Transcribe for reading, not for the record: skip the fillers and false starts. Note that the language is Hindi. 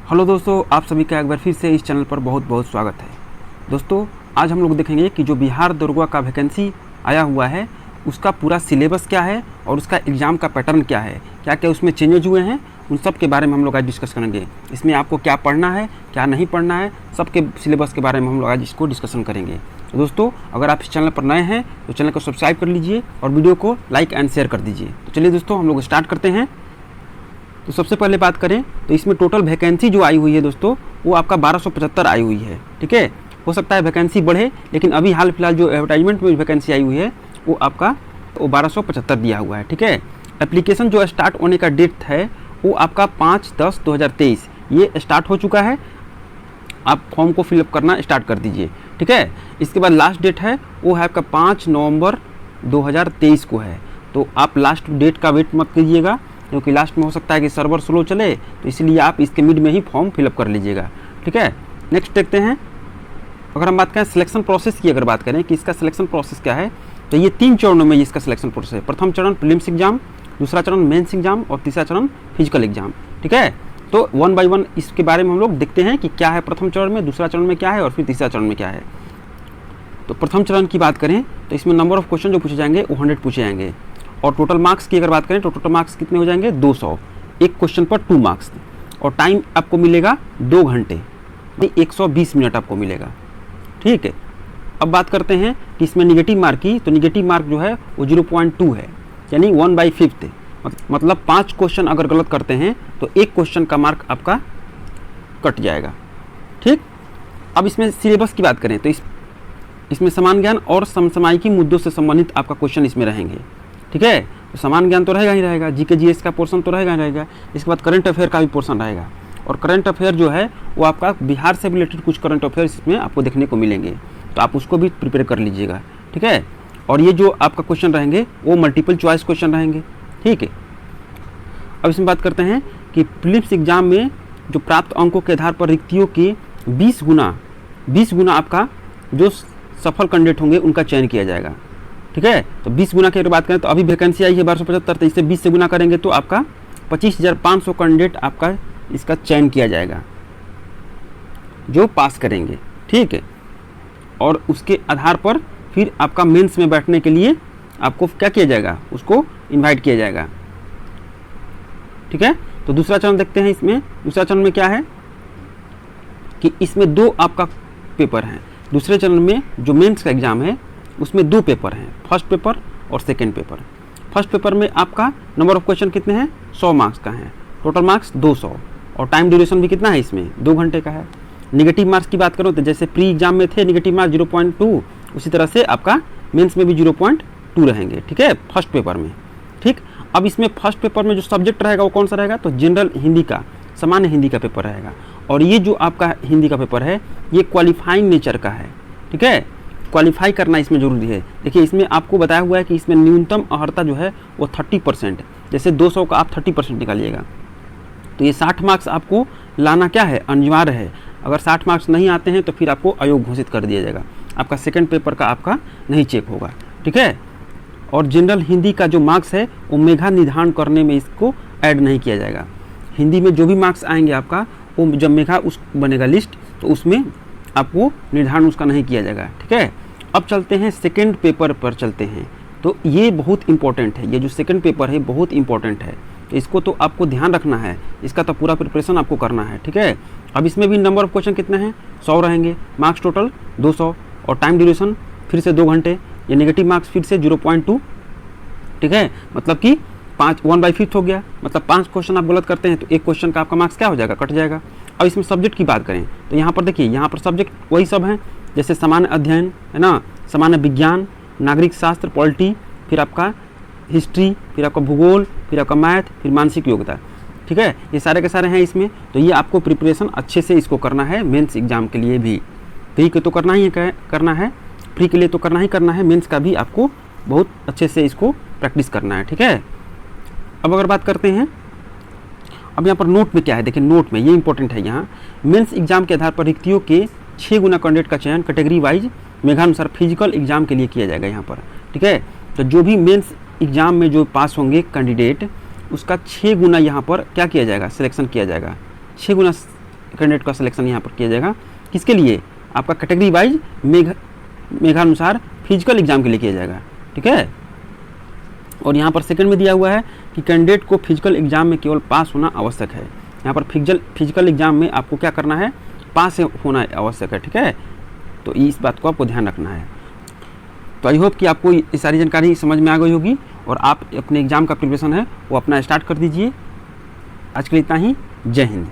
हेलो दोस्तों, आप सभी का एक बार फिर से इस चैनल पर बहुत बहुत स्वागत है। दोस्तों, आज हम लोग देखेंगे कि जो बिहार दरोगा का वैकेंसी आया हुआ है उसका पूरा सिलेबस क्या है और उसका एग्ज़ाम का पैटर्न क्या है, क्या क्या उसमें चेंजेज हुए हैं, उन सब के बारे में हम लोग आज डिस्कस करेंगे। इसमें आपको क्या पढ़ना है, क्या नहीं पढ़ना है, सबके सिलेबस के बारे में हम लोग आज इसको डिस्कशन करेंगे। तो दोस्तों, अगर आप इस चैनल पर नए हैं तो चैनल को सब्सक्राइब कर लीजिए और वीडियो को लाइक एंड शेयर कर दीजिए। तो चलिए दोस्तों, हम लोग स्टार्ट करते हैं। तो सबसे पहले बात करें तो इसमें टोटल वैकेंसी जो आई हुई है दोस्तों, वो आपका 1275 आई हुई है। ठीक है, हो सकता है वैकेंसी बढ़े, लेकिन अभी हाल फिलहाल जो एडवर्टाइजमेंट में वैकेंसी आई हुई है वो आपका 1275 दिया हुआ है। ठीक है, एप्लीकेशन जो स्टार्ट होने का डेट है वो आपका 5/10/2023 ये स्टार्ट हो चुका है। आप फॉर्म को फिलअप करना स्टार्ट कर दीजिए। ठीक है, इसके बाद लास्ट डेट है वो है आपका 5 नवंबर 2023 को है। तो आप लास्ट डेट का वेट मत कीजिएगा, क्योंकि लास्ट में हो सकता है कि सर्वर स्लो चले, तो इसलिए आप इसके मिड में ही फॉर्म फिलअप कर लीजिएगा। ठीक है, नेक्स्ट देखते हैं। अगर हम बात करें सिलेक्शन प्रोसेस की, अगर बात करें कि इसका सिलेक्शन प्रोसेस क्या है, तो ये 3 चरणों में इसका सिलेक्शन प्रोसेस है। प्रथम चरण प्रीलिम्स एग्जाम, दूसरा चरण मेंस एग्जाम और तीसरा चरण फिजिकल एग्जाम। ठीक है, तो 1 बाय 1 इसके बारे में हम लोग देखते हैं कि क्या है प्रथम चरण में, दूसरा चरण में क्या है और फिर तीसरा चरण में क्या है। तो प्रथम चरण की बात करें तो इसमें नंबर ऑफ क्वेश्चन जो पूछे जाएंगे वो 100 पूछे जाएंगे। और टोटल मार्क्स की अगर बात करें तो टोटल मार्क्स कितने हो जाएंगे, 200। एक क्वेश्चन पर 2 मार्क्स और टाइम आपको मिलेगा 2 घंटे, 120 मिनट आपको मिलेगा। ठीक है, अब बात करते हैं कि इसमें निगेटिव मार्क की, तो निगेटिव मार्क जो है वो 0.2 है, यानी 1/5। मतलब 5 क्वेश्चन अगर गलत करते हैं तो एक क्वेश्चन का मार्क आपका कट जाएगा। ठीक, अब इसमें सिलेबस की बात करें तो इसमें समान ज्ञान और समसामयिकी मुद्दों से संबंधित आपका क्वेश्चन इसमें रहेंगे। ठीक है, तो समान ज्ञान तो रहेगा ही रहेगा, जीके जीएस का पोर्शन तो रहेगा ही रहेगा। इसके बाद करंट अफेयर का भी पोर्शन रहेगा, और करंट अफेयर जो है वो आपका बिहार से रिलेटेड कुछ करंट अफेयर इसमें आपको देखने को मिलेंगे, तो आप उसको भी प्रिपेयर कर लीजिएगा। ठीक है, और ये जो आपका क्वेश्चन रहेंगे वो मल्टीपल चॉइस क्वेश्चन रहेंगे। ठीक है, अब इसमें बात करते हैं कि प्रीलिम्स एग्जाम में जो प्राप्त अंकों के आधार पर रिक्तियों के 20 गुना आपका जो सफल कैंडिडेट होंगे उनका चयन किया जाएगा। ठीक है, तो 20 गुना की अगर बात करें तो अभी वैकेंसी आई है 1275, तो इससे 20 से गुना करेंगे तो आपका 25,500 कैंडिडेट आपका इसका चयन किया जाएगा जो पास करेंगे। ठीक है, और उसके आधार पर फिर आपका मेंस में बैठने के लिए आपको क्या किया जाएगा, उसको इनवाइट किया जाएगा। ठीक है, तो दूसरा चरण देखते हैं। इसमें दूसरा चरण में क्या है कि इसमें 2 आपका पेपर हैं। दूसरे चरण में जो मेंस का एग्जाम है उसमें 2 पेपर हैं, फर्स्ट पेपर और सेकेंड पेपर। फर्स्ट पेपर में आपका नंबर ऑफ क्वेश्चन कितने हैं, 100 मार्क्स का है, टोटल मार्क्स 200, और टाइम ड्यूरेशन भी कितना है इसमें, 2 घंटे का है। निगेटिव मार्क्स की बात करो तो जैसे प्री एग्जाम में थे निगेटिव मार्क्स 0.2, उसी तरह से आपका मेंस में भी 0.2 रहेंगे। ठीक है, फर्स्ट पेपर में। ठीक, अब इसमें फर्स्ट पेपर में जो सब्जेक्ट रहेगा वो कौन सा रहेगा, तो जनरल हिंदी का, सामान्य हिंदी का पेपर रहेगा। और ये जो आपका हिंदी का पेपर है ये क्वालिफाइंग नेचर का है। ठीक है, क्वालिफाई करना इसमें जरूरी है। देखिए, इसमें आपको बताया हुआ है कि इसमें न्यूनतम अर्हता जो है वो 30%, जैसे 200 का आप 30% निकालिएगा, तो ये 60 मार्क्स आपको लाना क्या है, अनिवार्य है। अगर 60 मार्क्स नहीं आते हैं तो फिर आपको अयोग्य घोषित कर दिया जाएगा, आपका सेकंड पेपर का आपका नहीं चेक होगा। ठीक है, और जनरल हिंदी का जो मार्क्स है वो मेधा निर्धारण करने में इसको ऐड नहीं किया जाएगा। हिंदी में जो भी मार्क्स आएंगे आपका, वो जब मेघा उस बनेगा लिस्ट तो उसमें आपको निर्धारण उसका नहीं किया जाएगा। ठीक है, अब चलते हैं सेकंड पेपर पर चलते हैं। तो ये बहुत इंपॉर्टेंट है, ये जो सेकंड पेपर है बहुत इंपॉर्टेंट है, तो इसको तो आपको ध्यान रखना है, इसका तो पूरा प्रिपरेशन आपको करना है। ठीक है, अब इसमें भी नंबर ऑफ क्वेश्चन कितने हैं, 100 रहेंगे, मार्क्स टोटल 200, और टाइम ड्यूरेशन फिर से 2 घंटे, ये नेगेटिव मार्क्स फिर से 0.2। ठीक है, मतलब कि 1/5 हो गया, मतलब 5 क्वेश्चन आप गलत करते हैं तो एक क्वेश्चन का आपका मार्क्स क्या हो जाएगा, कट जाएगा। अब इसमें सब्जेक्ट की बात करें तो यहाँ पर देखिए, यहाँ पर सब्जेक्ट वही सब हैं, जैसे सामान्य अध्ययन है ना, सामान्य विज्ञान, नागरिक शास्त्र, पॉलिटी, फिर आपका हिस्ट्री, फिर आपका भूगोल, फिर आपका मैथ, फिर मानसिक योग्यता। ठीक है, ये सारे के सारे हैं इसमें। तो ये आपको प्रिपरेशन अच्छे से इसको करना है मेंस एग्जाम के लिए भी। प्री के तो करना ही करना है, प्री के लिए तो करना ही करना है, मेंस का भी आपको बहुत अच्छे से इसको प्रैक्टिस करना है। ठीक है, अब अगर बात करते हैं, अब यहाँ पर नोट में क्या है, देखिए नोट में ये इंपॉर्टेंट है। यहाँ मेंस एग्जाम के आधार पर रिक्तियों के 6 गुना कैंडिडेट का चयन कैटेगरी वाइज मेघानुसार फिजिकल एग्जाम के लिए किया जाएगा यहाँ पर। ठीक है, तो जो भी मेंस एग्जाम में जो पास होंगे कैंडिडेट, उसका 6 गुना यहाँ पर क्या किया जाएगा, सिलेक्शन किया जाएगा। 6 गुना कैंडिडेट का सिलेक्शन यहाँ पर किया जाएगा। किसके लिए? आपका कैटेगरी वाइज मेघानुसार फिजिकल एग्जाम के लिए किया जाएगा, ठीक है। और यहाँ पर सेकंड में दिया हुआ है कि कैंडिडेट को फिजिकल एग्जाम में केवल पास होना आवश्यक है। यहाँ पर फिजिकल एग्जाम में आपको क्या करना है? पास होना आवश्यक है, ठीक है। तो इस बात को आपको ध्यान रखना है। तो आई होप कि आपको ये सारी जानकारी समझ में आ गई होगी और आप अपने एग्ज़ाम का प्रिपरेशन है वो अपना स्टार्ट कर दीजिए। आज के लिए इतना ही। जय हिंद।